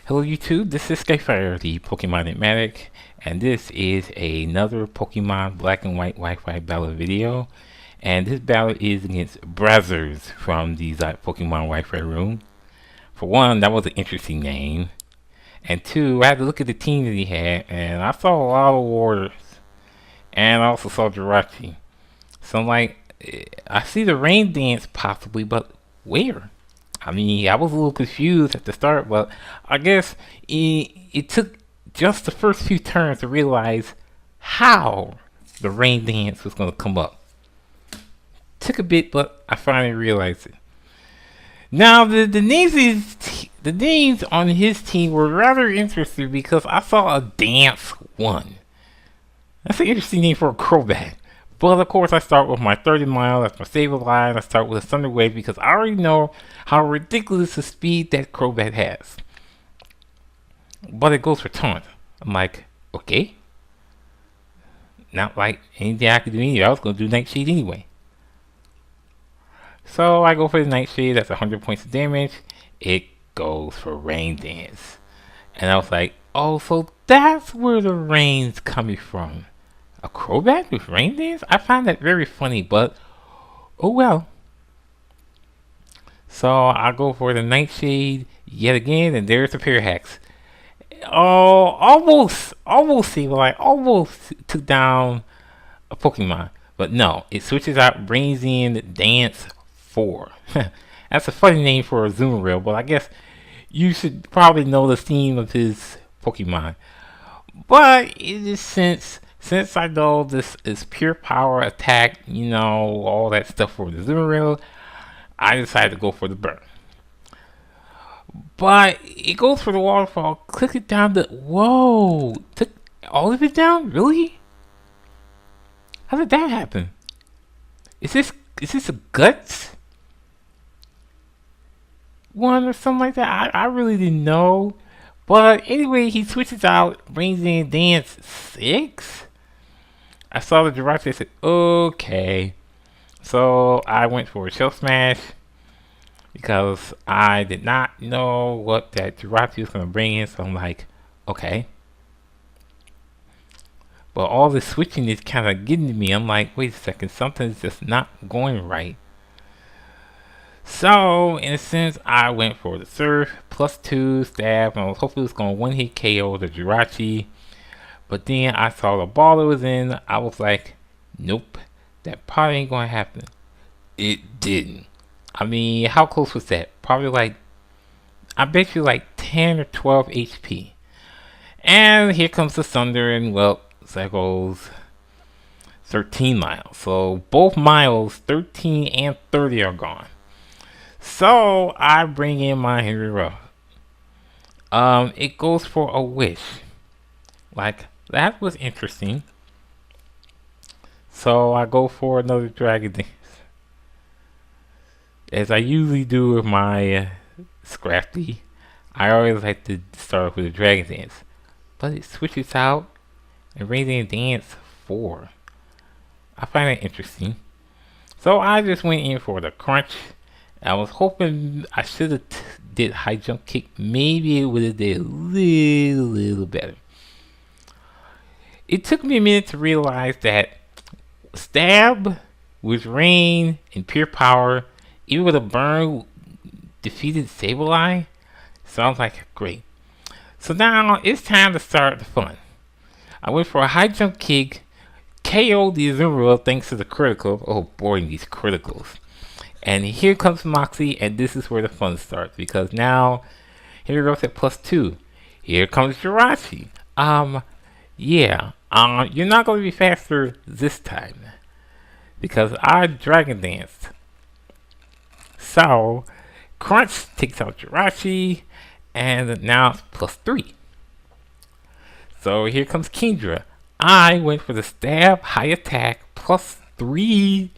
Hello YouTube, this is Skyfire, the Pokemon Enigmatic, and this is another Pokemon Black and White Wi-Fi battle video. And this battle is against Brazzers from the Pokemon Wi-Fi room. For one, that was an interesting name. And two, I had to look at the team that he had, and I saw a lot of waters. And I also saw Jirachi. So I'm like, I see the rain dance possibly, but where? I mean, I was a little confused at the start, but I guess it took just the first few turns to realize how the rain dance was going to come up. Took a bit, but I finally realized it. Now, the names on his team were rather interesting because I saw a dance one. That's an interesting name for a Crobat. But of course, I start with my 30 mile, that's my Sableye, and I start with a Thunder Wave because I already know how ridiculous the speed that Crobat has. But it goes for taunt. I'm like, okay. Not like anything I could do anyway. I was going to do Nightshade anyway. So I go for the Nightshade, that's 100 points of damage. It goes for Rain Dance. And I was like, oh, so that's where the rain's coming from. A Crobat with Rain Dance? I find that very funny, but oh well. So I go for the Nightshade yet again, and there's the Parahax. Oh, almost Sableye, almost took down a Pokemon. But no, it switches out, brings in Dance 4. That's a funny name for a Zoomer, but I guess you should probably know the theme of his Pokemon. But it is since I know this is pure power attack, you know, all that stuff for the Zoomer, I decided to go for the burn. But it goes for the waterfall. Click it down to whoa! Took all of it down? Really? How did that happen? Is this a guts one or something like that? I really didn't know. But anyway, he switches out, brings in Dance 6. I saw the Jirachi, I said, okay. So I went for a Shell Smash because I did not know what that Jirachi was going to bring in. So I'm like, okay. But all the switching is kind of getting to me. I'm like, wait a second, something's just not going right. So, in a sense, I went for the Surf, +2 stab, and I was hoping it was going to one-hit KO the Jirachi. But then I saw the ball that was in, I was like, nope, that probably ain't going to happen. It didn't. I mean, how close was that? Probably like, I bet you like 10 or 12 HP. And here comes the Thunder, and well, so that goes 13 miles. So both miles, 13 and 30 are gone. So I bring in my Henry Ruff. It goes for a wish. Like, that was interesting. So I go for another Dragon Dance. As I usually do with my Scrafty, I always like to start off with a Dragon Dance. But it switches out and brings in Dance 4. I find that interesting. So I just went in for the Crunch. I was hoping I should have did High Jump Kick. Maybe it would have did a little better. It took me a minute to realize that Stab with Rain and Pure Power, even with a burn, defeated Sableye. So I was like, great. So now it's time to start the fun. I went for a High Jump Kick, KO'd the Azumarill thanks to the critical. Oh boy, these criticals. And here comes Moxie, and this is where the fun starts, because now, here goes at +2. Here comes Jirachi. Yeah, you're not going to be faster this time, because I Dragon Danced. So, Crunch takes out Jirachi, and now it's +3. So here comes Kingdra. I went for the Stab, High Attack, +3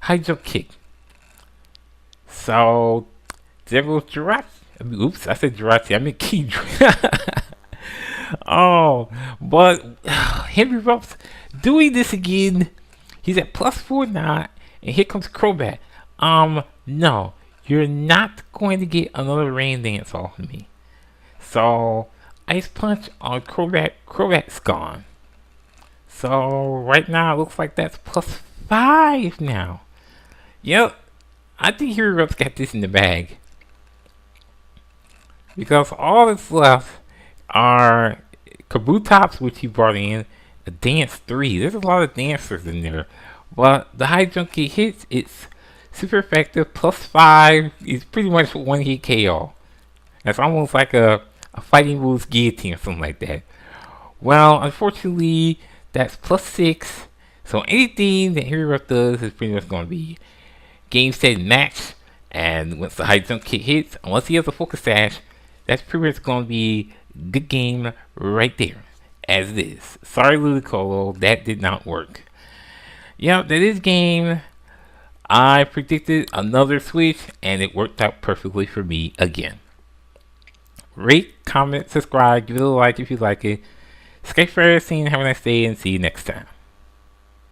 High Jump Kick. So, there goes Jirachi. Oops, I said Jirachi, I meant Kingdra. Oh, but Henry Ruff's doing this again. He's at +4 now, and here comes Crobat. No, you're not going to get another Rain Dance off of me. So Ice Punch on Crobat. Crobat's gone. So right now it looks like that's +5 now. Yep, I think Ruff's got this in the bag. Because all that's left are Kabutops, which he brought in, a Dance 3. There's a lot of dancers in there. But the high jump kick hits, it's super effective, +5. It's pretty much one hit KO. That's almost like a Fighting Moves guillotine or something like that. Well, unfortunately, that's +6. So anything that Ruff does is pretty much going to be game, set, match. And once the high jump kick hits, unless he has a focus sash, that's pretty much going to be good game right there. As it is. Sorry, Ludicolo, that did not work. Yeah, that is game. I predicted another switch, and it worked out perfectly for me again. Rate, comment, subscribe, give it a like if you like it. Skyfire, have a nice day, and see you next time.